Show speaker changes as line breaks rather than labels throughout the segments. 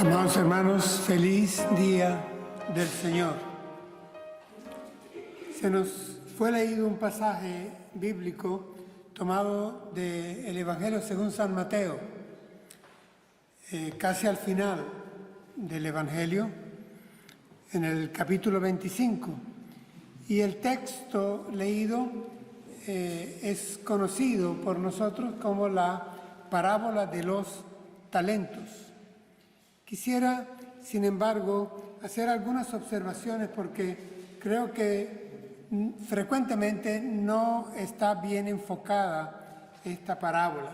Amados hermanos, feliz día del Señor. Se nos fue leído un pasaje bíblico tomado del Evangelio según San Mateo, casi al final del Evangelio, en el capítulo 25. Y el texto leído es conocido por nosotros como la parábola de los talentos. Quisiera, sin embargo, hacer algunas observaciones porque creo que frecuentemente no está bien enfocada esta parábola.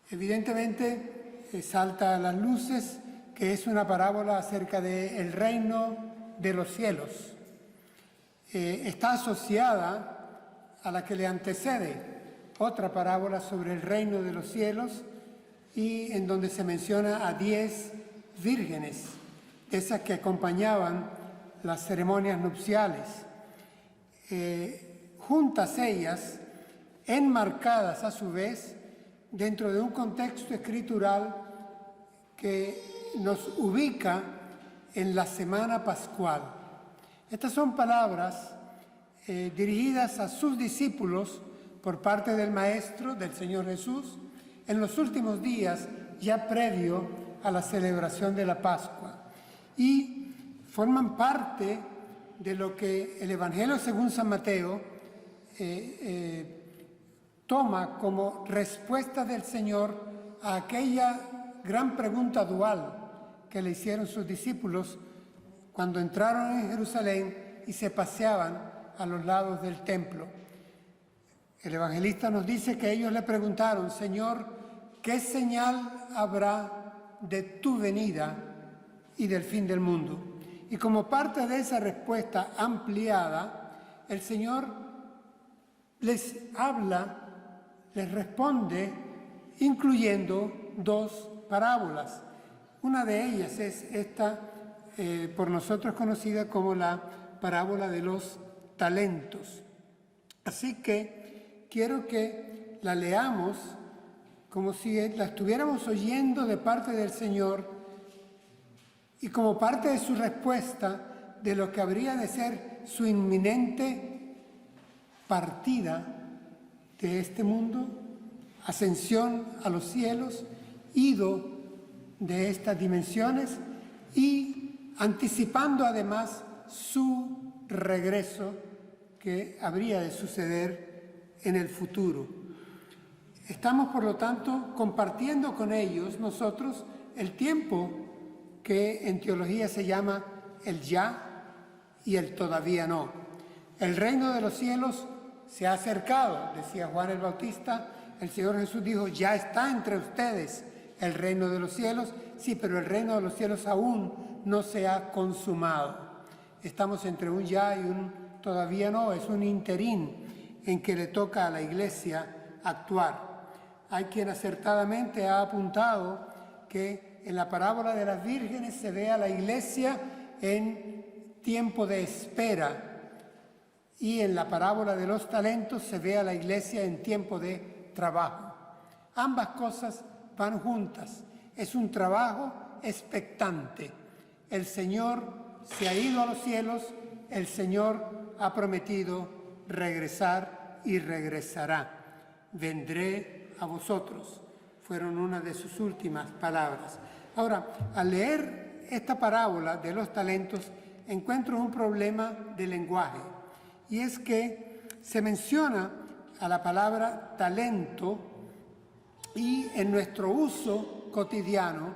Evidentemente, salta a las luces que es una parábola acerca del reino de los cielos. Está asociada a la que le antecede, otra parábola sobre el reino de los cielos, y en donde se menciona a 10 vírgenes, esas que acompañaban las ceremonias nupciales. Juntas ellas, enmarcadas a su vez dentro de un contexto escritural que nos ubica en la semana pascual. Estas son palabras dirigidas a sus discípulos por parte del Maestro, del Señor Jesús, en los últimos días, ya previo a la celebración de la Pascua, y forman parte de lo que el Evangelio según San Mateo toma como respuesta del Señor a aquella gran pregunta dual que le hicieron sus discípulos cuando entraron en Jerusalén y se paseaban a los lados del templo. El evangelista nos dice que ellos le preguntaron: Señor, ¿qué señal habrá de tu venida y del fin del mundo? Y como parte de esa respuesta ampliada, el Señor les habla, les responde, incluyendo 2 parábolas. Una de ellas es esta, por nosotros conocida como la parábola de los talentos. Así que quiero que la leamos como si la estuviéramos oyendo de parte del Señor y como parte de su respuesta de lo que habría de ser su inminente partida de este mundo, ascensión a los cielos, ido de estas dimensiones y anticipando además su regreso que habría de suceder en el futuro. Estamos, por lo tanto, compartiendo con ellos nosotros el tiempo que en teología se llama el ya y el todavía no. El reino de los cielos se ha acercado, decía Juan el Bautista. El Señor Jesús dijo: ya está entre ustedes el reino de los cielos. Sí, pero el reino de los cielos aún no se ha consumado. Estamos entre un ya y un todavía no, es un interín en que le toca a la Iglesia actuar. Hay quien acertadamente ha apuntado que en la parábola de las vírgenes se ve a la Iglesia en tiempo de espera y en la parábola de los talentos se ve a la Iglesia en tiempo de trabajo. Ambas cosas van juntas. Es un trabajo expectante. El Señor se ha ido a los cielos, el Señor ha prometido regresar y regresará. Vendré a vosotros, fueron una de sus últimas palabras. Ahora, al leer esta parábola de los talentos, encuentro un problema de lenguaje, y es que se menciona a la palabra talento y en nuestro uso cotidiano,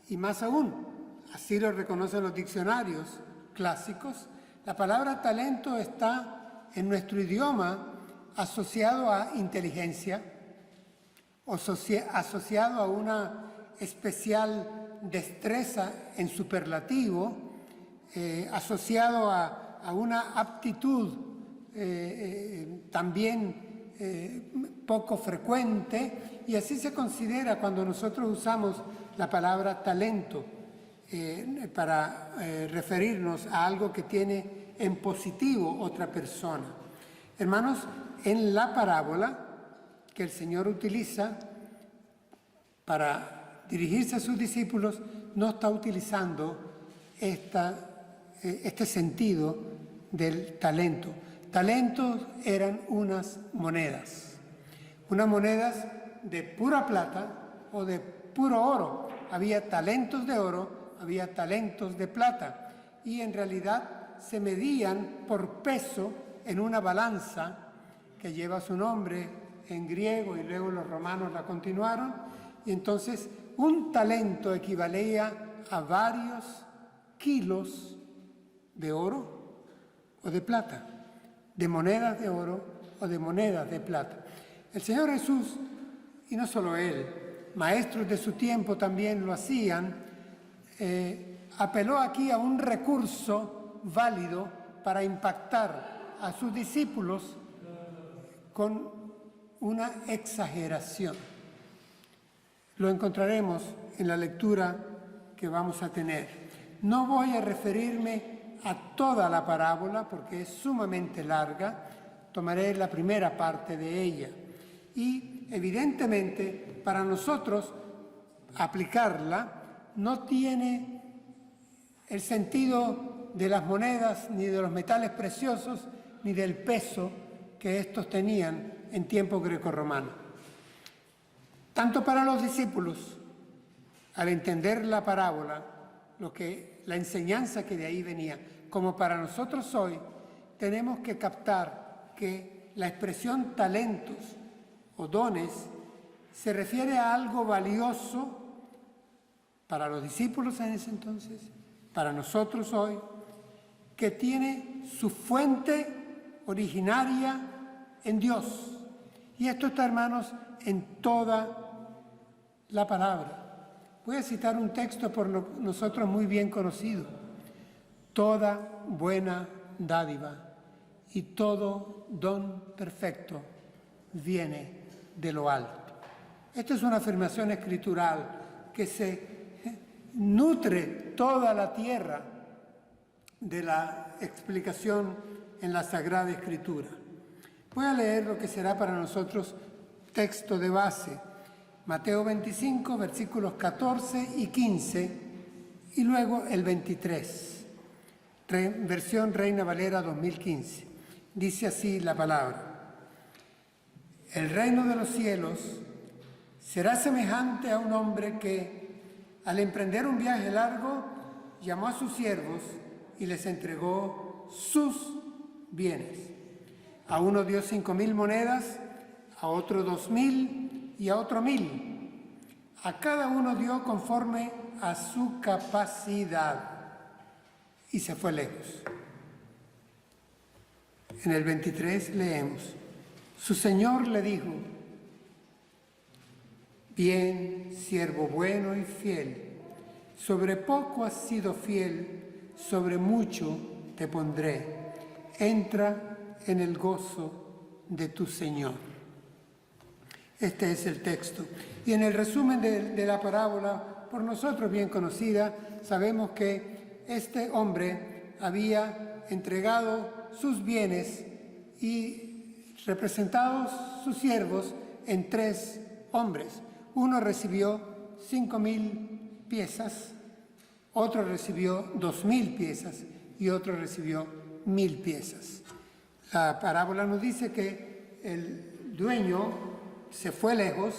y más aún, así lo reconocen los diccionarios clásicos, la palabra talento está en nuestro idioma asociado a inteligencia, o asociado a una especial destreza en superlativo, asociado a una aptitud también poco frecuente, y así se considera cuando nosotros usamos la palabra talento para referirnos a algo que tiene en positivo otra persona. Hermanos, en la parábola que el Señor utiliza para dirigirse a sus discípulos, no está utilizando este sentido del talento. Talentos eran unas monedas de pura plata o de puro oro. Había talentos de oro, había talentos de plata, y en realidad se medían por peso en una balanza que lleva su nombre en griego, y luego los romanos la continuaron, y entonces un talento equivalía a varios kilos de oro o de plata, de monedas de oro o de monedas de plata. El Señor Jesús, y no solo Él, maestros de su tiempo también lo hacían, apeló aquí a un recurso válido para impactar a sus discípulos con una exageración. Lo encontraremos en la lectura que vamos a tener. No voy a referirme a toda la parábola porque es sumamente larga, tomaré la primera parte de ella. Y evidentemente para nosotros aplicarla no tiene el sentido de las monedas, ni de los metales preciosos, ni del peso que estos tenían en tiempo grecorromano. Tanto para los discípulos, al entender la parábola, la enseñanza que de ahí venía, como para nosotros hoy, tenemos que captar que la expresión talentos o dones se refiere a algo valioso para los discípulos en ese entonces, para nosotros hoy, que tiene su fuente originaria en Dios. Y esto está, hermanos, en toda la palabra. Voy a citar un texto por nosotros muy bien conocido. Toda buena dádiva y todo don perfecto viene de lo alto. Esta es una afirmación escritural que se nutre toda la tierra de la explicación en la Sagrada Escritura. Voy a leer lo que será para nosotros texto de base. Mateo 25, versículos 14 y 15, y luego el 23, versión Reina Valera 2015. Dice así la palabra: el reino de los cielos será semejante a un hombre que, al emprender un viaje largo, llamó a sus siervos y les entregó sus bienes. A uno dio 5,000 monedas, a otro 2,000 y a otro 1,000. A cada uno dio conforme a su capacidad y se fue lejos. En el 23 leemos: su señor le dijo: bien, siervo bueno y fiel, sobre poco has sido fiel, sobre mucho te pondré. Entra en el gozo de tu Señor. Este es el texto. Y en el resumen de la parábola, por nosotros bien conocida, sabemos que este hombre había entregado sus bienes y representados sus siervos en 3 hombres. Uno recibió 5,000 piezas, otro recibió 2,000 piezas y otro recibió 1,000 piezas. La parábola nos dice que el dueño se fue lejos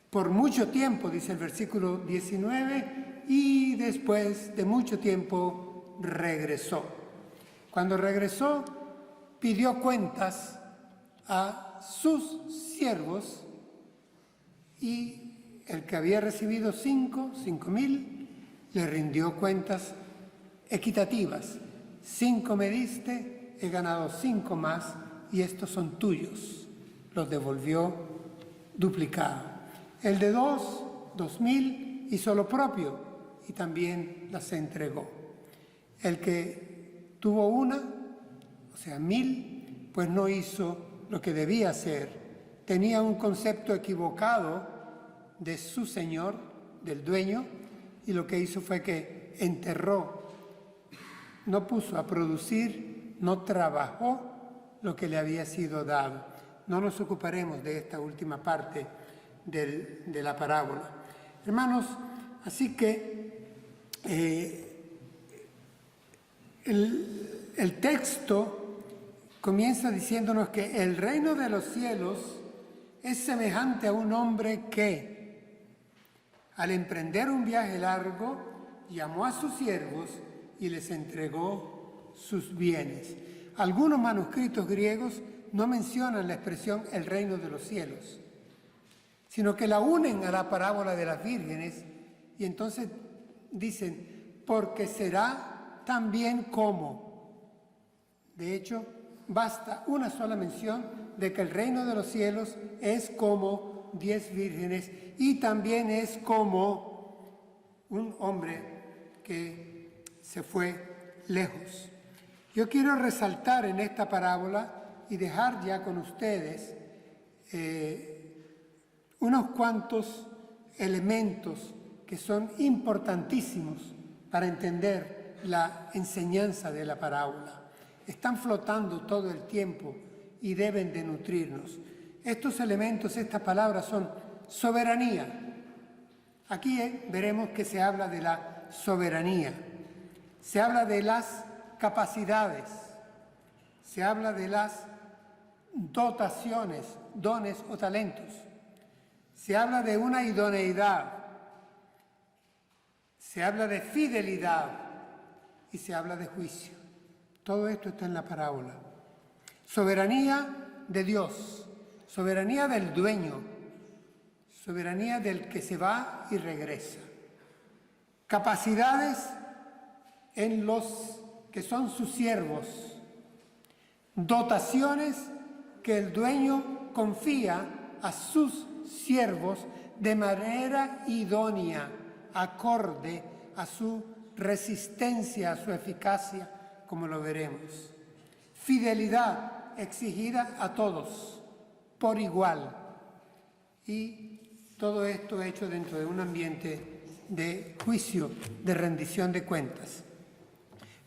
por mucho tiempo, dice el versículo 19, y después de mucho tiempo regresó. Cuando regresó, pidió cuentas a sus siervos, y el que había recibido 5,000, le rindió cuentas equitativas. 5 me diste, he ganado 5 más, y estos son tuyos. Los devolvió duplicado. El de 2,000 hizo lo propio y también las entregó. El que tuvo 1, o sea 1,000, pues no hizo lo que debía hacer. Tenía un concepto equivocado de su señor, del dueño, y lo que hizo fue que enterró, no puso a producir, no trabajó lo que le había sido dado. No nos ocuparemos de esta última parte de la parábola. Hermanos, Así que el texto comienza diciéndonos que el reino de los cielos es semejante a un hombre que, al emprender un viaje largo, llamó a sus siervos y les entregó sus bienes. Algunos manuscritos griegos no mencionan la expresión el reino de los cielos, sino que la unen a la parábola de las vírgenes y entonces dicen, porque será también como. De hecho, basta una sola mención de que el reino de los cielos es como 10 vírgenes y también es como un hombre que se fue lejos. Yo quiero resaltar en esta parábola y dejar ya con ustedes unos cuantos elementos que son importantísimos para entender la enseñanza de la parábola. Están flotando todo el tiempo y deben de nutrirnos. Estos elementos, estas palabras son soberanía. Aquí veremos que se habla de la soberanía. Se habla de las capacidades. Se habla de las dotaciones, dones o talentos. Se habla de una idoneidad. Se habla de fidelidad y se habla de juicio. Todo esto está en la parábola. Soberanía de Dios, soberanía del dueño, soberanía del que se va y regresa. Capacidades en los que son sus siervos. Dotaciones que el dueño confía a sus siervos de manera idónea, acorde a su resistencia, a su eficacia, como lo veremos. Fidelidad exigida a todos, por igual. Y todo esto hecho dentro de un ambiente de juicio, de rendición de cuentas.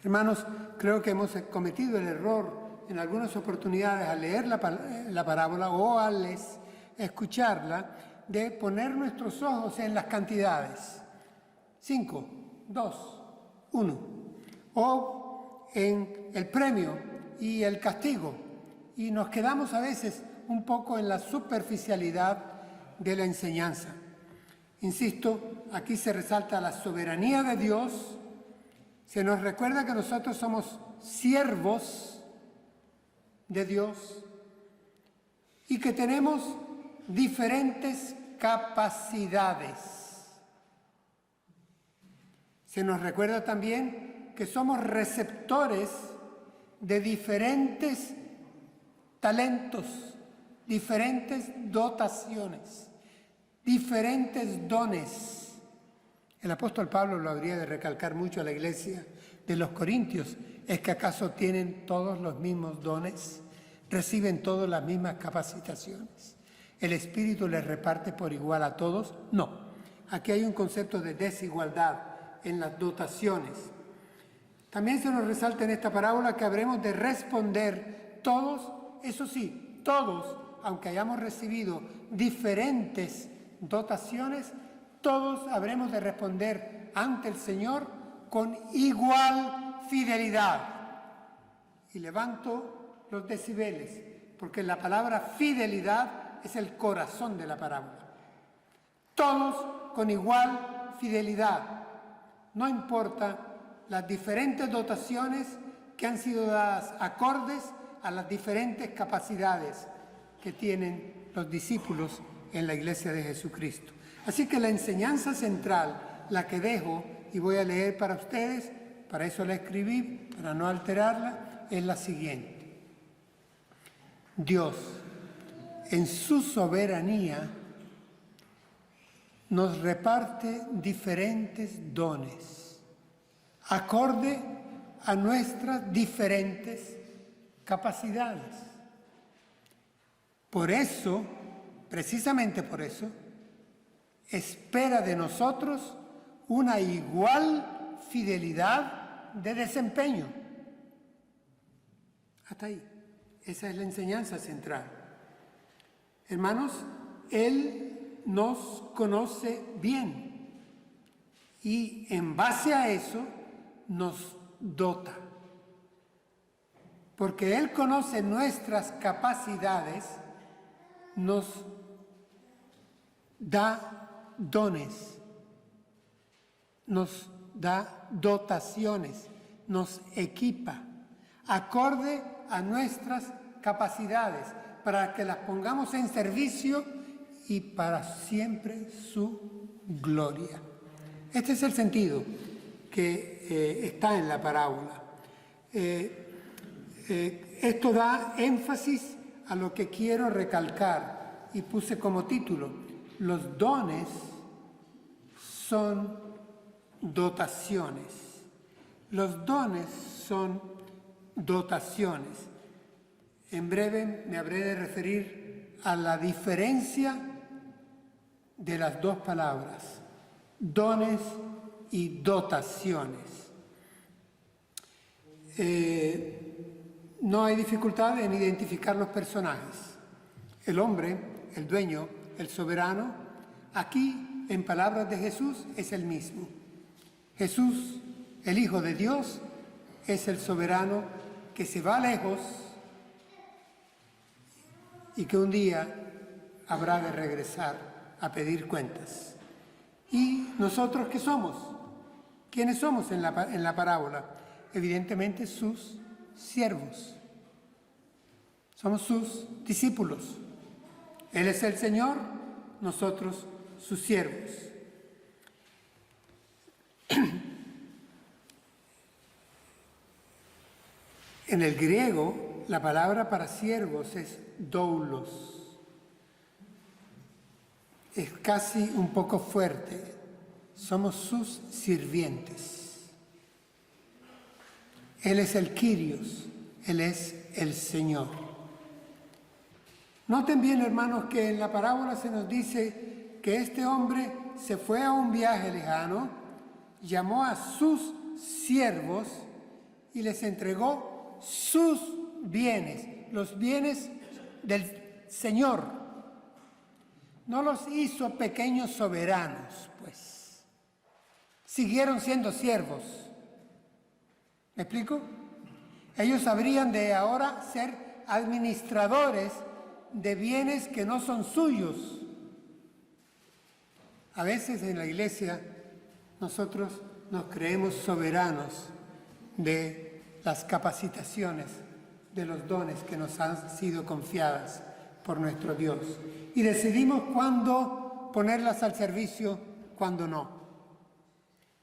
Hermanos, creo que hemos cometido el error en algunas oportunidades al leer la parábola o al escucharla, de poner nuestros ojos en las cantidades. 5, 2, 1. O en el premio y el castigo. Y nos quedamos a veces un poco en la superficialidad de la enseñanza. Insisto, aquí se resalta la soberanía de Dios. Se nos recuerda que nosotros somos siervos de Dios y que tenemos diferentes capacidades. Se nos recuerda también que somos receptores de diferentes talentos, diferentes dotaciones, diferentes dones. El apóstol Pablo lo habría de recalcar mucho a la iglesia de los Corintios. ¿Es que acaso tienen todos los mismos dones? ¿Reciben todas las mismas capacitaciones? ¿El Espíritu les reparte por igual a todos? No. Aquí hay un concepto de desigualdad en las dotaciones. También se nos resalta en esta parábola que habremos de responder todos, eso sí, todos, aunque hayamos recibido diferentes dotaciones, todos habremos de responder ante el Señor con igual fidelidad. Y levanto los decibeles, porque la palabra fidelidad es el corazón de la parábola. Todos con igual fidelidad. No importa las diferentes dotaciones que han sido dadas acordes a las diferentes capacidades que tienen los discípulos en la iglesia de Jesucristo. Así que la enseñanza central, la que dejo y voy a leer para ustedes, para eso la escribí, para no alterarla, es la siguiente. Dios, en su soberanía, nos reparte diferentes dones, acorde a nuestras diferentes capacidades. Por eso, precisamente por eso, espera de nosotros una igual fidelidad de desempeño. Hasta ahí. Esa es la enseñanza central. Hermanos, Él nos conoce bien. y en base a eso nos dota. Porque Él conoce nuestras capacidades, nos da dones, nos da dotaciones, nos equipa, acorde a nuestras capacidades, para que las pongamos en servicio y para siempre su gloria. Este es el sentido que está en la parábola. Esto da énfasis a lo que quiero recalcar y puse como título: los dones son dotaciones. Los dones son dotaciones. En breve me habré de referir a la diferencia de las dos palabras, dones y dotaciones. No hay dificultad en identificar los personajes. El hombre, el dueño, el soberano, aquí, en palabras de Jesús, es el mismo. Jesús, el Hijo de Dios, es el soberano que se va lejos y que un día habrá de regresar a pedir cuentas. ¿Y nosotros qué somos? ¿Quiénes somos en la parábola? Evidentemente sus siervos. Somos sus discípulos. Él es el Señor, nosotros sus siervos. En el griego, la palabra para siervos es doulos. Es casi un poco fuerte. Somos sus sirvientes. Él es el Kyrios, Él es el Señor. Noten bien, hermanos, que en la parábola se nos dice que este hombre se fue a un viaje lejano, llamó a sus siervos y les entregó sus bienes, los bienes del Señor. No los hizo pequeños soberanos, pues. Siguieron siendo siervos. ¿Me explico? Ellos habrían de ahora ser administradores de bienes que no son suyos. A veces en la iglesia nosotros nos creemos soberanos de las capacitaciones, de los dones que nos han sido confiadas por nuestro Dios. Y decidimos cuándo ponerlas al servicio, cuándo no.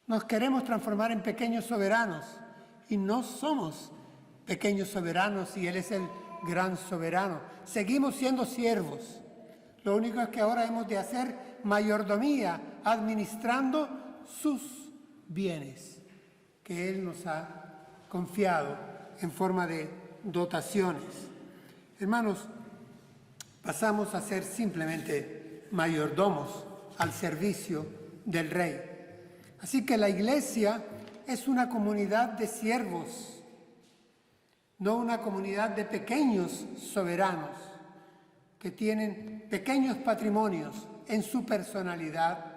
Nos queremos transformar en pequeños soberanos y no somos pequeños soberanos y Él es el gran soberano. Seguimos siendo siervos. Lo único es que ahora hemos de hacer mayordomía, administrando sus bienes que Él nos ha confiado en forma de dotaciones. Hermanos, pasamos a ser simplemente mayordomos al servicio del Rey. Así que la iglesia es una comunidad de siervos, no una comunidad de pequeños soberanos que tienen pequeños patrimonios en su personalidad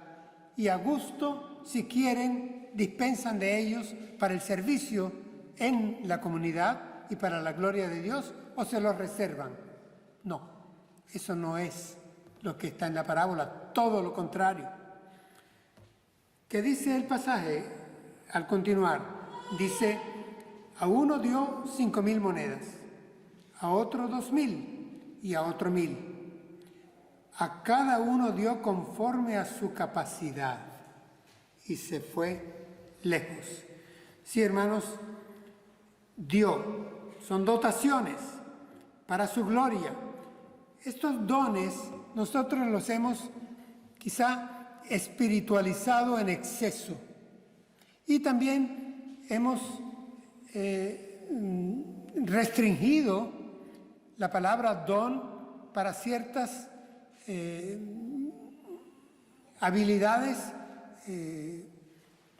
y a gusto, si quieren, dispensan de ellos para el servicio en la comunidad y para la gloria de Dios, o se los reservan. No, eso no es lo que está en la parábola, todo lo contrario. ¿Qué dice el pasaje al continuar? Dice: a uno dio 5,000 monedas, a otro 2,000 y a otro 1,000. A cada uno dio conforme a su capacidad y se fue lejos. Sí, hermanos, dio, son dotaciones para su gloria. Estos dones nosotros los hemos quizá espiritualizado en exceso y también hemos restringido la palabra don para ciertas habilidades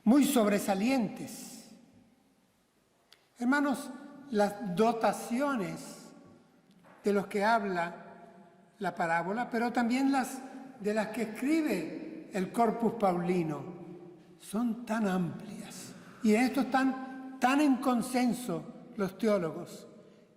muy sobresalientes. Hermanos, las dotaciones de los que habla la parábola, pero también las de las que escribe el Corpus Paulino, son tan amplias. Y en esto están tan en consenso los teólogos,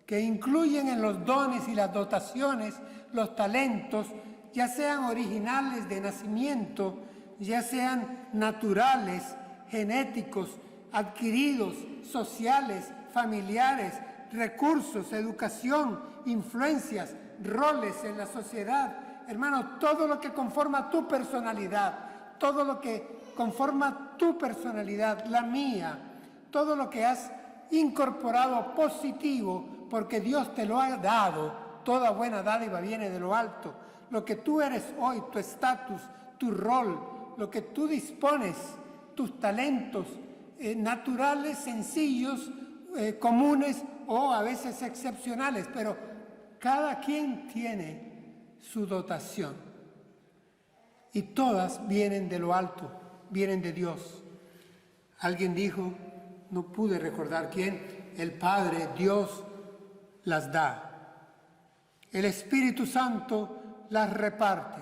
que incluyen en los dones y las dotaciones los talentos, ya sean originales de nacimiento, ya sean naturales, genéticos, adquiridos, sociales, familiares, recursos, educación, influencias, roles en la sociedad. Hermano, todo lo que conforma tu personalidad, todo lo que conforma tu personalidad, la mía, todo lo que has incorporado positivo, porque Dios te lo ha dado, toda buena dádiva viene de lo alto. Lo que tú eres hoy, tu estatus, tu rol, lo que tú dispones, tus talentos naturales, sencillos, comunes o a veces excepcionales, pero cada quien tiene su dotación y todas vienen de lo alto, vienen de Dios. Alguien dijo, no pude recordar quién, el Padre, Dios las da, el Espíritu Santo las reparte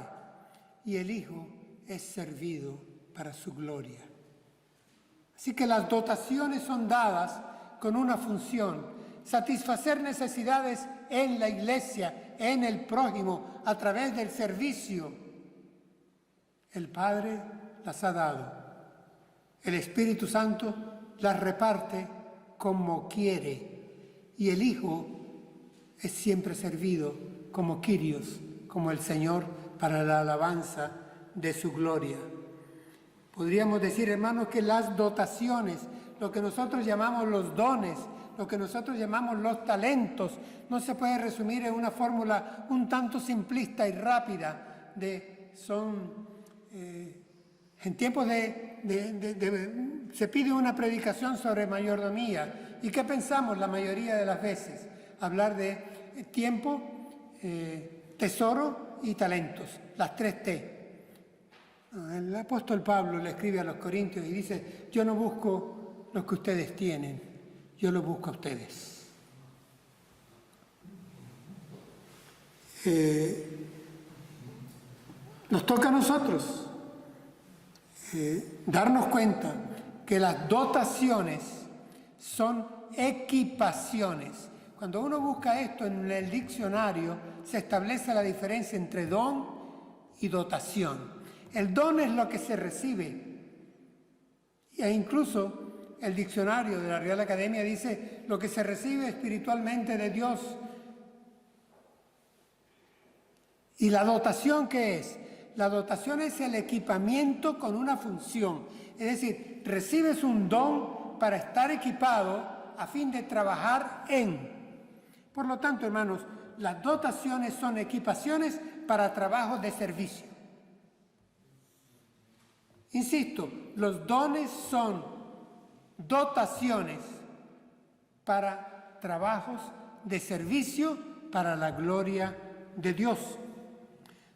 y el Hijo es servido para su gloria. Así que las dotaciones son dadas con una función: satisfacer necesidades en la iglesia, en el prójimo, a través del servicio. El Padre las ha dado. El Espíritu Santo las reparte como quiere. Y el Hijo es siempre servido como Kyrios, como el Señor, para la alabanza de su gloria. Podríamos decir, hermanos, que las dotaciones, lo que nosotros llamamos los dones, lo que nosotros llamamos los talentos, no se puede resumir en una fórmula un tanto simplista y rápida. En tiempos se pide una predicación sobre mayordomía. ¿Y qué pensamos la mayoría de las veces? Hablar de tiempo, tesoro y talentos, las 3 T. El apóstol Pablo le escribe a los Corintios y dice, yo no busco lo que ustedes tienen, yo lo busco a ustedes. Nos toca a nosotros darnos cuenta que las dotaciones son equipaciones. Cuando uno busca esto en el diccionario, se establece la diferencia entre don y dotación. El don es lo que se recibe. E incluso el diccionario de la Real Academia dice lo que se recibe espiritualmente de Dios. ¿Y la dotación qué es? La dotación es el equipamiento con una función. Es decir, recibes un don para estar equipado a fin de trabajar en. Por lo tanto, hermanos, las dotaciones son equipaciones para trabajos de servicio. Insisto, los dones son dotaciones para trabajos de servicio para la gloria de Dios.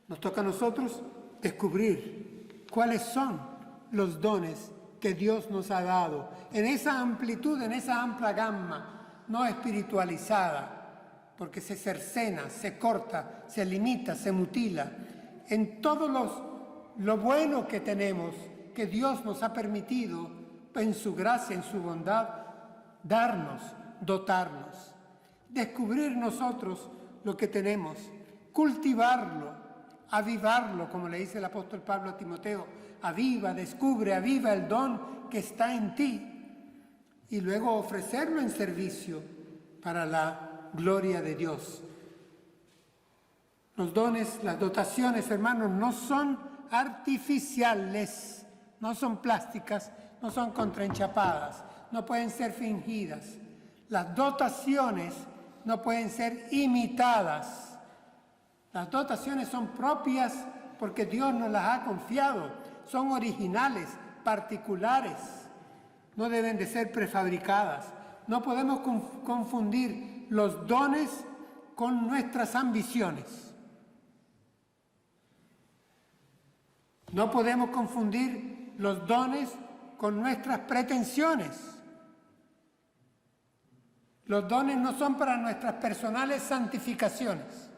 Nos toca a nosotros descubrir cuáles son los dones que Dios nos ha dado en esa amplitud, en esa amplia gama, no espiritualizada, porque se cercena, se corta, se limita, se mutila. En todos lo bueno que tenemos, que Dios nos ha permitido, en su gracia, en su bondad, darnos, dotarnos, descubrir nosotros lo que tenemos, cultivarlo, avivarlo, como le dice el apóstol Pablo a Timoteo, aviva, descubre, aviva el don que está en ti, y luego ofrecerlo en servicio para la gloria de Dios. Los dones, las dotaciones, hermanos, no son artificiales, no son plásticas, no son contraenchapadas, no pueden ser fingidas. Las dotaciones no pueden ser imitadas. Las dotaciones son propias porque Dios nos las ha confiado, son originales, particulares, no deben de ser prefabricadas. No podemos confundir los dones con nuestras ambiciones. No podemos confundir los dones con nuestras pretensiones. Los dones no son para nuestras personales santificaciones,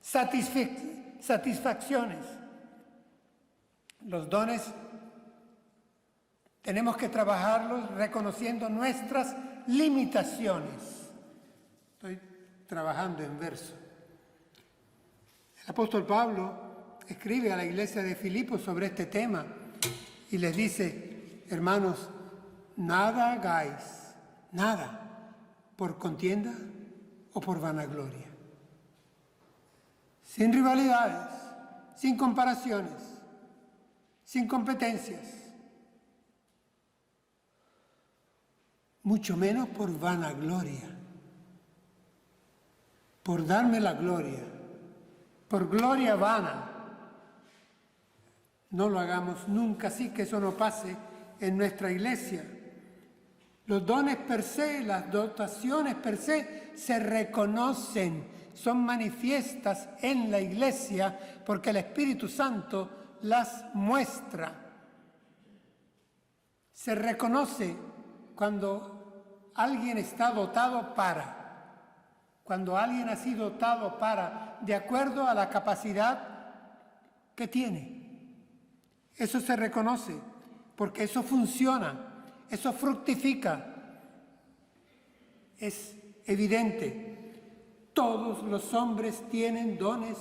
satisfacciones. Los dones Tenemos que trabajarlos reconociendo nuestras limitaciones. Estoy trabajando en verso. El apóstol Pablo escribe a la iglesia de Filipos sobre este tema y les dice: hermanos, nada hagáis, nada, por contienda o por vanagloria. Sin rivalidades, sin comparaciones, sin competencias, mucho menos por vanagloria, por darme la gloria, por gloria vana. No lo hagamos nunca así, que eso no pase en nuestra iglesia. Los dones per se, las dotaciones per se, se reconocen, son manifiestas en la iglesia porque el Espíritu Santo las muestra. Se reconoce cuando alguien está dotado cuando alguien ha sido dotado de acuerdo a la capacidad que tiene. Eso se reconoce, porque eso funciona, eso fructifica. Es evidente, todos los hombres tienen dones,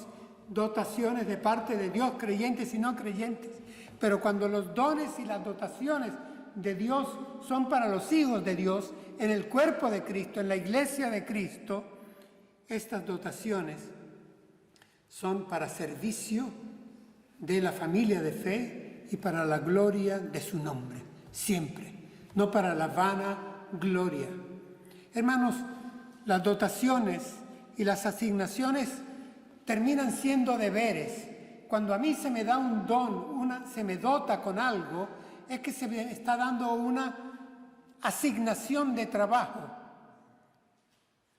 dotaciones de parte de Dios, creyentes y no creyentes. Pero cuando los dones y las dotaciones de Dios son para los hijos de Dios, en el cuerpo de Cristo, en la iglesia de Cristo, estas dotaciones son para servicio de la familia de fe y para la gloria de su nombre, siempre, no para la vana gloria. Hermanos, las dotaciones y las asignaciones terminan siendo deberes. Cuando a mí se me da un don, se me dota con algo, es que se me está dando una asignación de trabajo.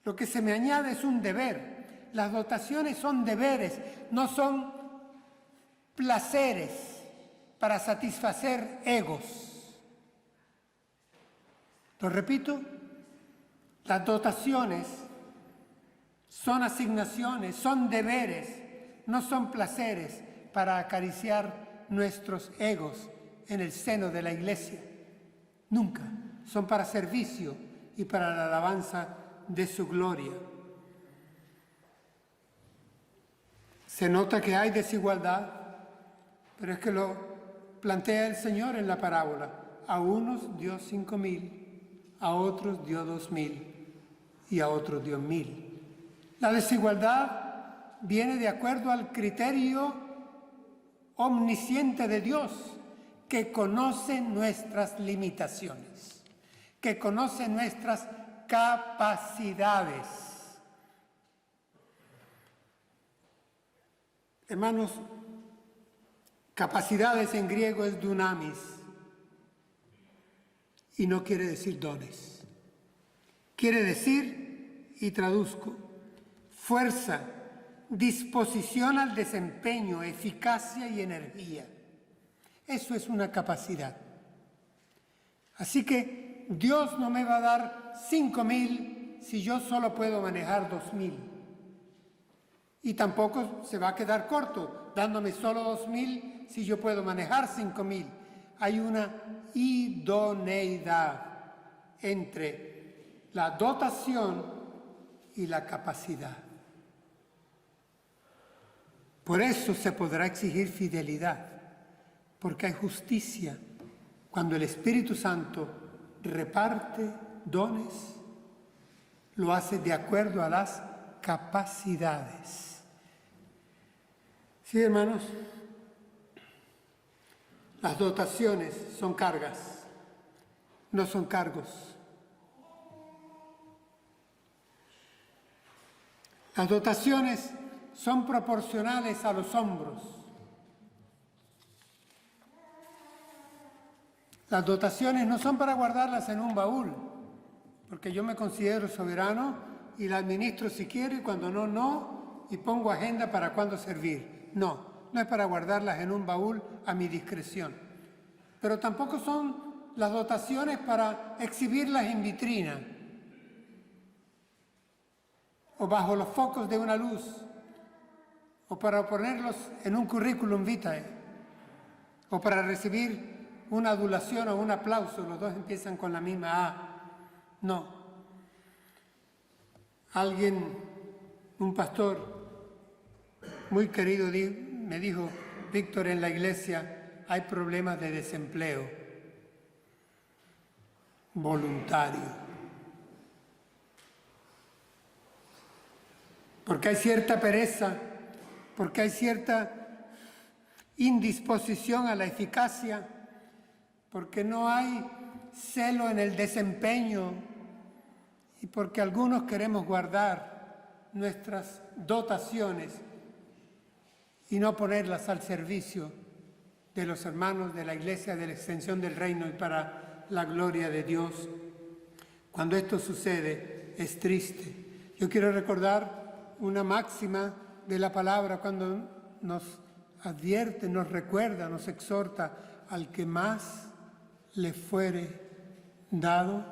Lo que se me añade es un deber. Las dotaciones son deberes, no son placeres para satisfacer egos. Lo repito, las dotaciones son asignaciones, son deberes, no son placeres para acariciar nuestros egos en el seno de la iglesia. Nunca. Son para servicio y para la alabanza de su gloria. Se nota que hay desigualdad, pero es que lo plantea el Señor en la parábola. A unos dio 5,000, a otros dio 2,000 y a otros dio 1,000. La desigualdad viene de acuerdo al criterio omnisciente de Dios, que conoce nuestras limitaciones, que conoce nuestras capacidades. Hermanos, capacidades en griego es dunamis y no quiere decir dones. Quiere decir, y traduzco, fuerza, disposición al desempeño, eficacia y energía. Eso es una capacidad. Así que Dios no me va a dar 5,000 si yo solo puedo manejar 2,000. Y tampoco se va a quedar corto dándome solo 2,000 si yo puedo manejar 5,000. Hay una idoneidad entre la dotación y la capacidad. Por eso se podrá exigir fidelidad, porque hay justicia cuando el Espíritu Santo reparte dones, lo hace de acuerdo a las capacidades. Sí, hermanos, las dotaciones son cargas, no son cargos. Las dotaciones son proporcionales a los hombros. Las dotaciones no son para guardarlas en un baúl, porque yo me considero soberano y la administro si quiero y cuando no, no, y pongo agenda para cuándo servir. No, no es para guardarlas en un baúl a mi discreción. Pero tampoco son las dotaciones para exhibirlas en vitrina o bajo los focos de una luz o para ponerlos en un currículum vitae o para recibir una adulación o un aplauso, los dos empiezan con la misma A. No. Un pastor muy querido me dijo: Víctor, en la iglesia hay problemas de desempleo voluntario. Porque hay cierta pereza, porque hay cierta indisposición a la eficacia, porque no hay celo en el desempeño y porque algunos queremos guardar nuestras dotaciones y no ponerlas al servicio de los hermanos de la Iglesia, de la extensión del reino y para la gloria de Dios. Cuando esto sucede, es triste. Yo quiero recordar una máxima de la palabra cuando nos advierte, nos recuerda, nos exhorta: al que más le fuere dado,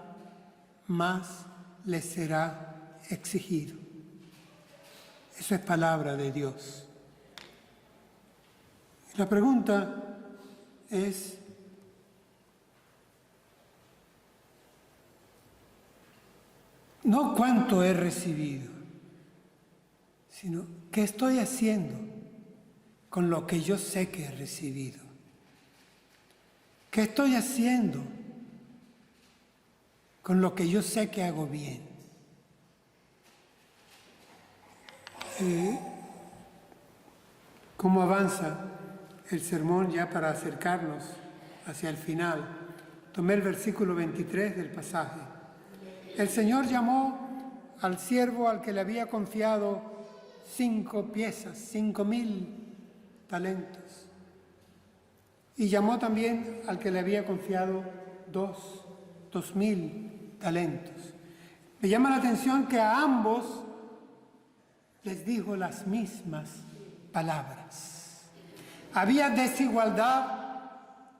más le será exigido. Eso es palabra de Dios. La pregunta es: no cuánto he recibido, sino qué estoy haciendo con lo que yo sé que he recibido. ¿Qué estoy haciendo con lo que yo sé que hago bien? ¿Cómo avanza el sermón ya para acercarnos hacia el final? Tomé el versículo 23 del pasaje. El Señor llamó al siervo al que le había confiado 5 piezas, 5,000 talentos. Y llamó también al que le había confiado 2,000 talentos. Me llama la atención que a ambos les dijo las mismas palabras. Había desigualdad,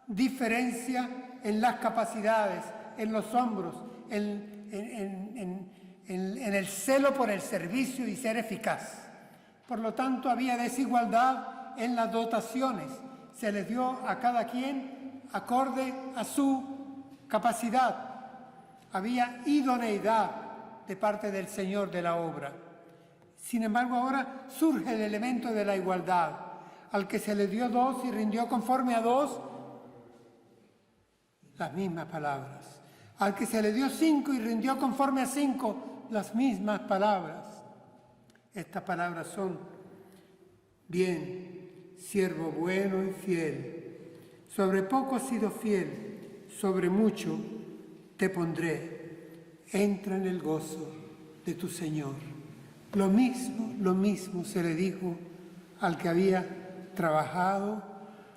diferencia en las capacidades, en los hombros, en el celo por el servicio y ser eficaz. Por lo tanto, había desigualdad en las dotaciones. Se les dio a cada quien acorde a su capacidad. Había idoneidad de parte del Señor de la obra. Sin embargo, ahora surge el elemento de la igualdad. Al que se le dio 2 y rindió conforme a 2, las mismas palabras. Al que se le dio 5 y rindió conforme a 5, las mismas palabras. Estas palabras son: bien, siervo bueno y fiel. Sobre poco has sido fiel, sobre mucho te pondré. Entra en el gozo de tu Señor. Lo mismo se le dijo al que había trabajado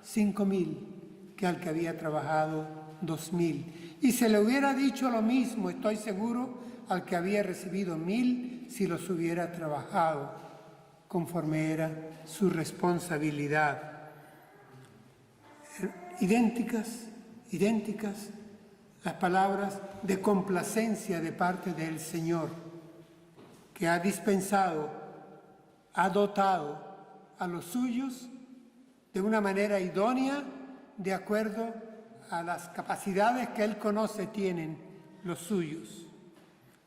5,000 que al que había trabajado 2,000. Y se le hubiera dicho lo mismo, estoy seguro, al que había recibido 1,000 si los hubiera trabajado conforme era su responsabilidad. Idénticas las palabras de complacencia de parte del Señor, que ha dispensado, ha dotado a los suyos de una manera idónea, de acuerdo a las capacidades que Él conoce tienen los suyos.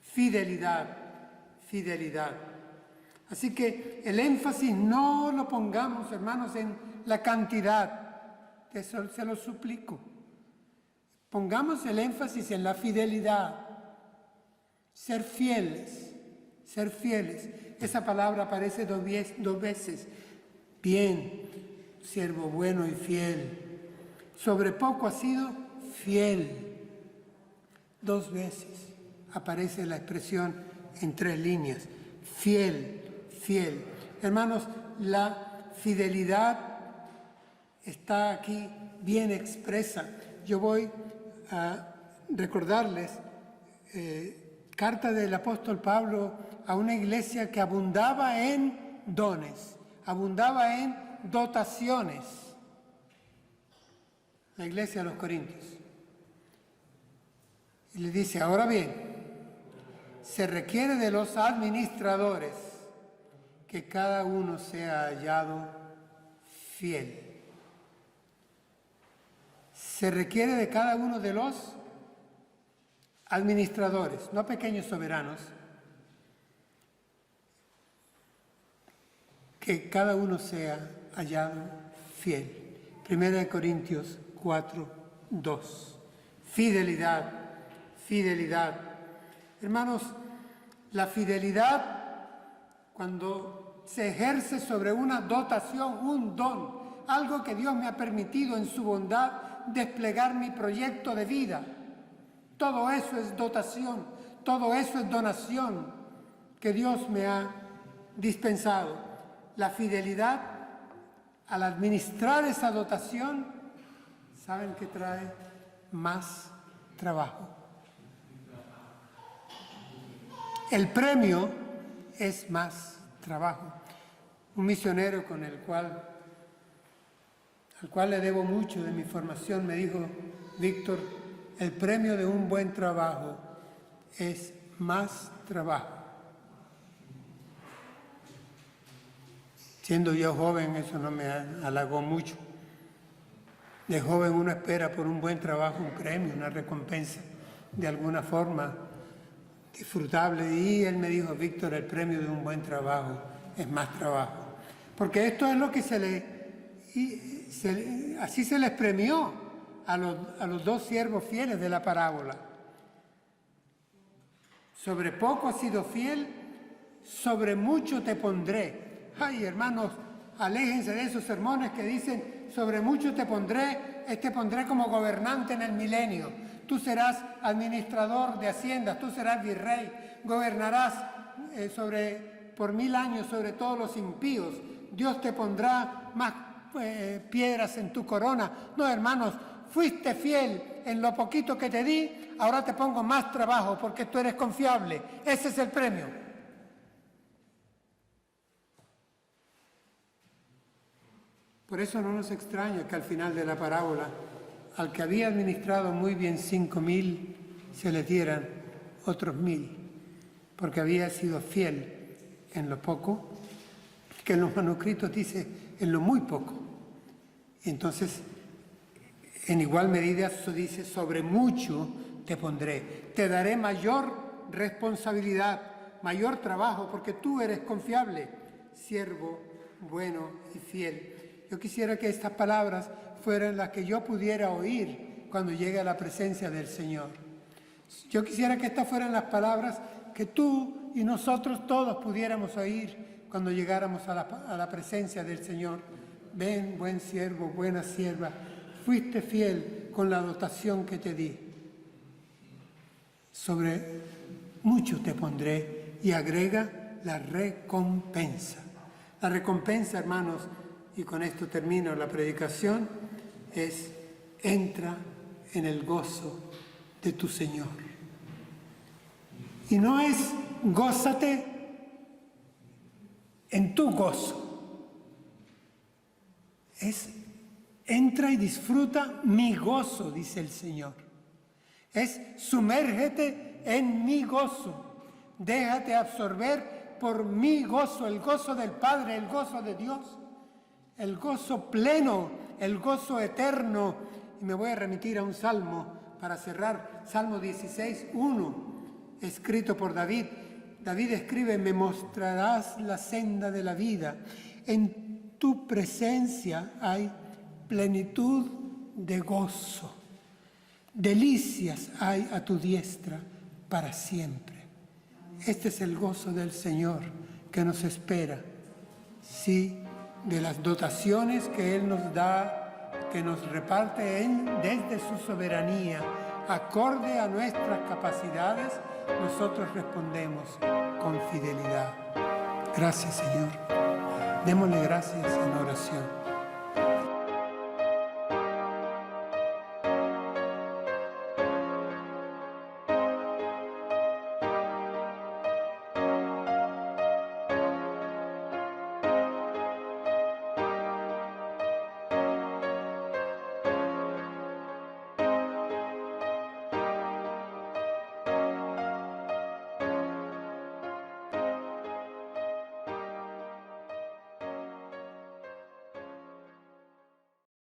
Fidelidad. Así que el énfasis no lo pongamos, hermanos, en la cantidad, eso se lo suplico. Pongamos el énfasis en la fidelidad, ser fieles. Esa palabra aparece 2 veces. Bien, siervo bueno y fiel. Sobre poco has sido fiel. 2 veces aparece la expresión en 3 líneas. Fiel. Hermanos, la fidelidad está aquí bien expresa. Yo voy a recordarles carta del apóstol Pablo a una iglesia que abundaba en dones, abundaba en dotaciones. La iglesia de los Corintios. Y le dice: ahora bien, se requiere de los administradores que cada uno sea hallado fiel. se requiere de cada uno de los administradores, no pequeños soberanos, que cada uno sea hallado fiel. 1 Corintios 4, 2. Fidelidad, fidelidad. Hermanos, la fidelidad, cuando se ejerce sobre una dotación, un don, algo que Dios me ha permitido en su bondad desplegar mi proyecto de vida, todo eso es dotación, todo eso es donación que Dios me ha dispensado. La fidelidad al administrar esa dotación, ¿saben qué trae? Más trabajo. El premio es más trabajo. Un misionero al cual le debo mucho de mi formación me dijo: Víctor, el premio de un buen trabajo es más trabajo. Siendo yo joven, eso no me halagó mucho. De joven uno espera por un buen trabajo un premio, una recompensa, de alguna forma disfrutable. Y él me dijo: Víctor, el premio de un buen trabajo es más trabajo. Porque esto es lo que así se les premió a los dos siervos fieles de la parábola. Sobre poco has sido fiel, sobre mucho te pondré. Ay, hermanos, aléjense de esos sermones que dicen: sobre mucho te pondré como gobernante en el milenio. Tú serás administrador de haciendas, tú serás virrey, gobernarás por 1000 años sobre todos los impíos. Dios te pondrá más piedras en tu corona. No, hermanos, fuiste fiel en lo poquito que te di, ahora te pongo más trabajo porque tú eres confiable. Ese es el premio. Por eso no nos extraña que al final de la parábola, al que había administrado muy bien 5000, se le dieran otros 1000, porque había sido fiel en lo poco, que en los manuscritos dice en lo muy poco. Y entonces, en igual medida, eso dice: sobre mucho te pondré, te daré mayor responsabilidad, mayor trabajo, porque tú eres confiable, siervo bueno y fiel. Yo quisiera que estas palabras fueran las que yo pudiera oír cuando llegue a la presencia del Señor. Yo quisiera que estas fueran las palabras que tú y nosotros todos pudiéramos oír cuando llegáramos a la presencia del Señor. Ven, buen siervo, buena sierva, fuiste fiel con la dotación que te di. Sobre mucho te pondré, y agrega la recompensa. La recompensa, hermanos, y con esto termino la predicación, es: entra en el gozo de tu Señor. Y no es gózate en tu gozo, es entra y disfruta mi gozo, dice el Señor. Es sumérgete en mi gozo, déjate absorber por mi gozo, el gozo del Padre, el gozo de Dios, el gozo pleno, el gozo eterno. Y me voy a remitir a un salmo para cerrar, Salmo 16, 1, escrito por David. David escribe: me mostrarás la senda de la vida. En tu presencia hay plenitud de gozo. Delicias hay a tu diestra para siempre. Este es el gozo del Señor que nos espera. Sí, de las dotaciones que Él nos da, que nos reparte desde su soberanía, acorde a nuestras capacidades, nosotros respondemos con fidelidad. Gracias, Señor. Démosle gracias en oración.